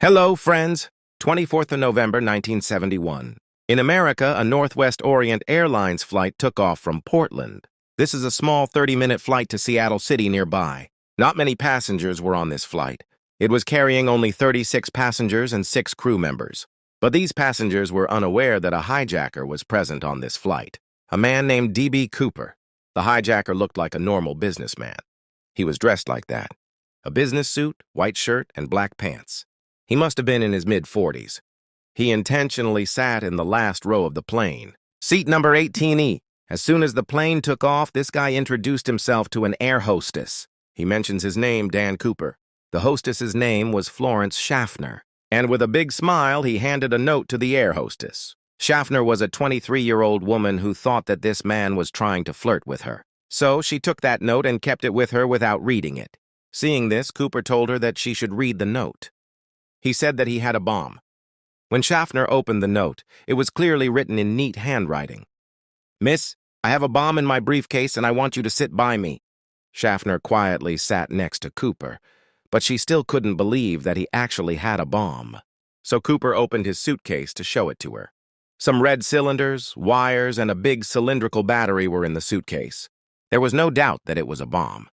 Hello, friends. 24th of November, 1971. In America, a Northwest Orient Airlines flight took off from Portland. This is a small 30-minute flight to Seattle City nearby. Not many passengers were on this flight. It was carrying only 36 passengers and 6 crew members. But these passengers were unaware that a hijacker was present on this flight, a man named D.B. Cooper. The hijacker looked like a normal businessman. He was dressed like that. A business suit, white shirt, and black pants. He must have been in his mid-40s. He intentionally sat in the last row of the plane, seat number 18E. As soon as the plane took off, this guy introduced himself to an air hostess. He mentions his name, Dan Cooper. The hostess's name was Florence Schaffner, and with a big smile, he handed a note to the air hostess. Schaffner was a 23-year-old woman who thought that this man was trying to flirt with her. So she took that note and kept it with her without reading it. Seeing this, Cooper told her that she should read the note. He said that he had a bomb. When Schaffner opened the note, it was clearly written in neat handwriting. "Miss, I have a bomb in my briefcase and I want you to sit by me." Schaffner quietly sat next to Cooper, but she still couldn't believe that he actually had a bomb. So Cooper opened his suitcase to show it to her. Some red cylinders, wires, and a big cylindrical battery were in the suitcase. There was no doubt that it was a bomb.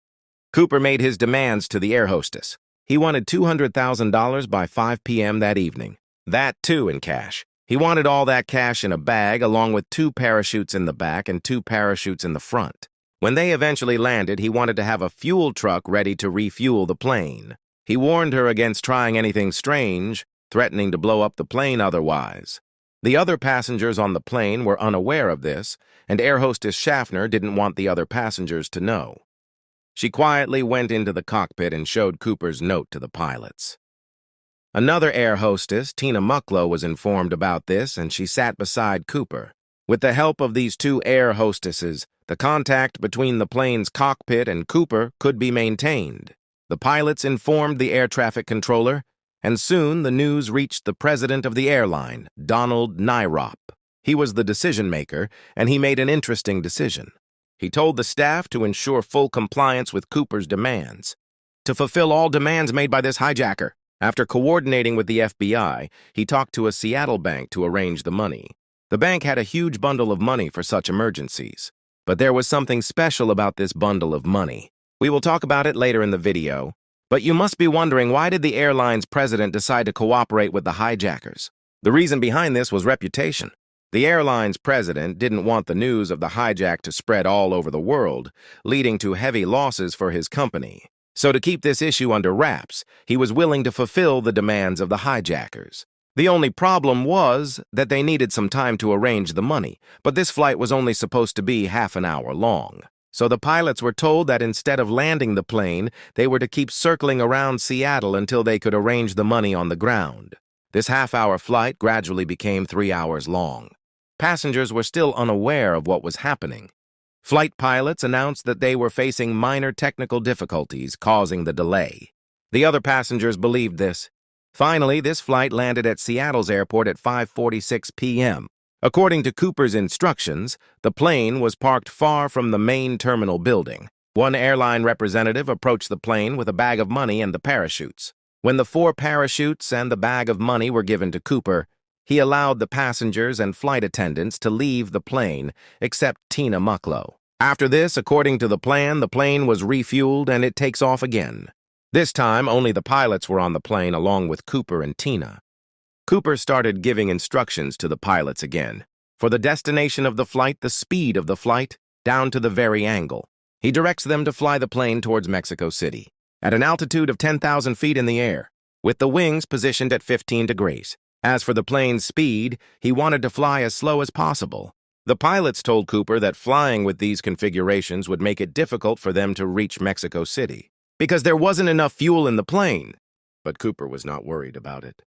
Cooper made his demands to the air hostess. He wanted $200,000 by 5 p.m. that evening. That, too, in cash. He wanted all that cash in a bag, along with 2 parachutes in the back and 2 parachutes in the front. When they eventually landed, he wanted to have a fuel truck ready to refuel the plane. He warned her against trying anything strange, threatening to blow up the plane otherwise. The other passengers on the plane were unaware of this, and air hostess Schaffner didn't want the other passengers to know. She quietly went into the cockpit and showed Cooper's note to the pilots. Another air hostess, Tina Mucklow, was informed about this, and she sat beside Cooper. With the help of these 2 air hostesses, the contact between the plane's cockpit and Cooper could be maintained. The pilots informed the air traffic controller, and soon the news reached the president of the airline, Donald Nyrop. He was the decision-maker, and he made an interesting decision. He told the staff to ensure full compliance with Cooper's demands, to fulfill all demands made by this hijacker. After coordinating with the FBI, he talked to a Seattle bank to arrange the money. The bank had a huge bundle of money for such emergencies. But there was something special about this bundle of money. We will talk about it later in the video. But you must be wondering, why did the airline's president decide to cooperate with the hijackers? The reason behind this was reputation. The airline's president didn't want the news of the hijack to spread all over the world, leading to heavy losses for his company. So to keep this issue under wraps, he was willing to fulfill the demands of the hijackers. The only problem was that they needed some time to arrange the money, but this flight was only supposed to be half an hour long. So the pilots were told that instead of landing the plane, they were to keep circling around Seattle until they could arrange the money on the ground. This half-hour flight gradually became 3 hours long. Passengers were still unaware of what was happening. Flight pilots announced that they were facing minor technical difficulties causing the delay. The other passengers believed this. Finally, this flight landed at Seattle's airport at 5:46 p.m. According to Cooper's instructions, the plane was parked far from the main terminal building. One airline representative approached the plane with a bag of money and the parachutes. When the 4 parachutes and the bag of money were given to Cooper, he allowed the passengers and flight attendants to leave the plane, except Tina Mucklow. After this, according to the plane was refueled and it takes off again. This time, only the pilots were on the plane along with Cooper and Tina. Cooper started giving instructions to the pilots again. For the destination of the flight, the speed of the flight, down to the very angle. He directs them to fly the plane towards Mexico City, at an altitude of 10,000 feet in the air, with the wings positioned at 15 degrees. As for the plane's speed, he wanted to fly as slow as possible. The pilots told Cooper that flying with these configurations would make it difficult for them to reach Mexico City, because there wasn't enough fuel in the plane. But Cooper was not worried about it.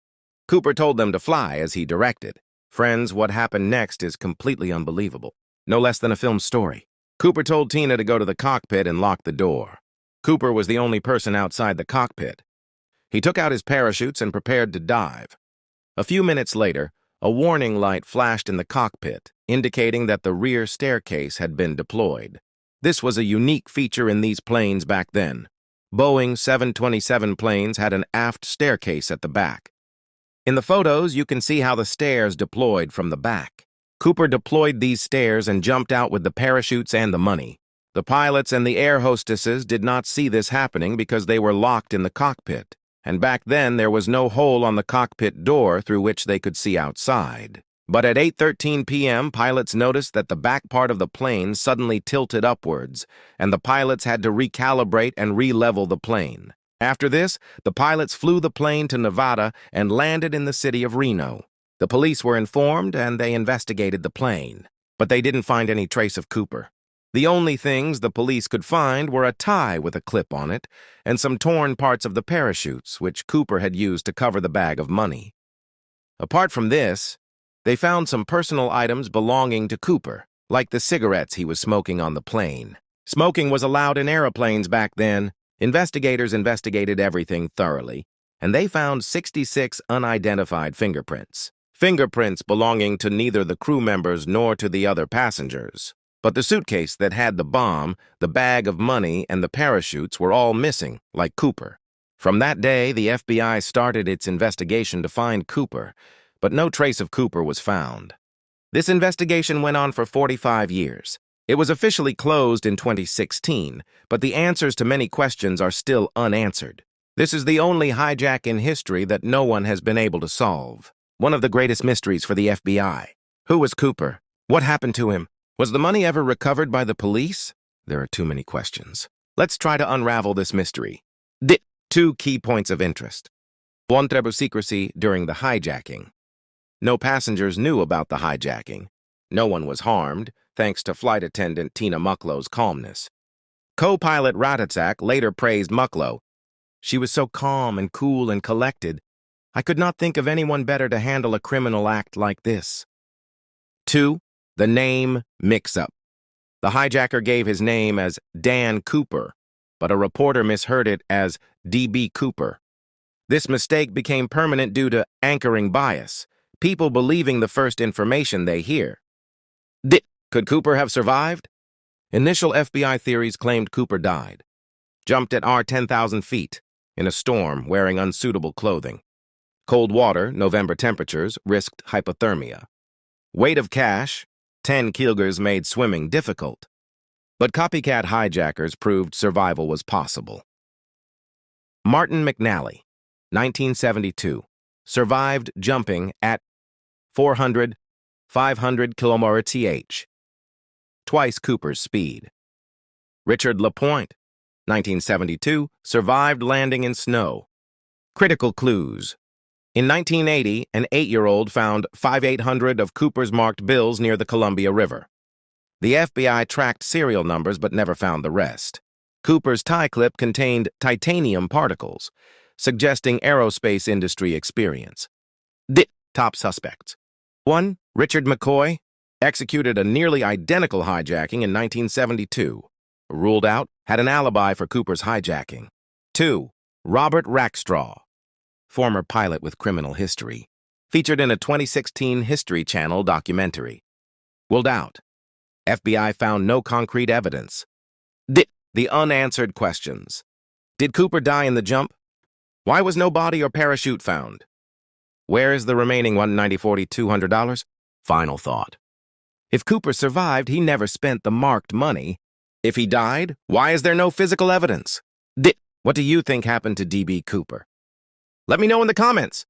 Cooper told them to fly as he directed. Friends, what happened next is completely unbelievable. No less than a film story. Cooper told Tina to go to the cockpit and lock the door. Cooper was the only person outside the cockpit. He took out his parachutes and prepared to dive. A few minutes later, a warning light flashed in the cockpit, indicating that the rear staircase had been deployed. This was a unique feature in these planes back then. Boeing 727 planes had an aft staircase at the back. In the photos, you can see how the stairs deployed from the back. Cooper deployed these stairs and jumped out with the parachutes and the money. The pilots and the air hostesses did not see this happening because they were locked in the cockpit, and back then there was no hole on the cockpit door through which they could see outside. But at 8:13 p.m., pilots noticed that the back part of the plane suddenly tilted upwards, and the pilots had to recalibrate and re-level the plane. After this, the pilots flew the plane to Nevada and landed in the city of Reno. The police were informed and they investigated the plane, but they didn't find any trace of Cooper. The only things the police could find were a tie with a clip on it and some torn parts of the parachutes, which Cooper had used to cover the bag of money. Apart from this, they found some personal items belonging to Cooper, like the cigarettes he was smoking on the plane. Smoking was allowed in airplanes back then. Investigators investigated everything thoroughly, and they found 66 unidentified fingerprints. Fingerprints belonging to neither the crew members nor to the other passengers. But the suitcase that had the bomb, the bag of money, and the parachutes were all missing, like Cooper. From that day, the FBI started its investigation to find Cooper, but no trace of Cooper was found. This investigation went on for 45 years. It was officially closed in 2016, but the answers to many questions are still unanswered. This is the only hijack in history that no one has been able to solve. One of the greatest mysteries for the FBI. Who was Cooper? What happened to him? Was the money ever recovered by the police? There are too many questions. Let's try to unravel this mystery. Two key points of interest. One, secrecy during the hijacking. No passengers knew about the hijacking. No one was harmed, thanks to flight attendant Tina Mucklow's calmness. Co-pilot Ratatzak later praised Mucklow. She was so calm and cool and collected. I could not think of anyone better to handle a criminal act like this. 2. The name mix-up. The hijacker gave his name as Dan Cooper, but a reporter misheard it as D.B. Cooper. This mistake became permanent due to anchoring bias, people believing the first information they hear. Could Cooper have survived? Initial FBI theories claimed Cooper died. Jumped at 10,000 feet, in a storm, wearing unsuitable clothing. Cold water, November temperatures, risked hypothermia. Weight of cash, 10 kilograms made swimming difficult. But copycat hijackers proved survival was possible. Martin McNally, 1972, survived jumping at 400, 500 km/h, twice Cooper's speed. Richard LaPointe, 1972, survived landing in snow. Critical clues. In 1980, an 8-year-old found 5,800 of Cooper's marked bills near the Columbia River. The FBI tracked serial numbers but never found the rest. Cooper's tie clip contained titanium particles, suggesting aerospace industry experience. Top suspects. 1. Richard McCoy, executed a nearly identical hijacking in 1972. Ruled out, had an alibi for Cooper's hijacking. 2. Robert Rackstraw, former pilot with criminal history, featured in a 2016 History Channel documentary. Ruled out. FBI found no concrete evidence. The unanswered questions. Did Cooper die in the jump? Why was no body or parachute found? Where is the remaining $194,200? Final thought. If Cooper survived, he never spent the marked money. If he died, why is there no physical evidence? What do you think happened to D.B. Cooper? Let me know in the comments.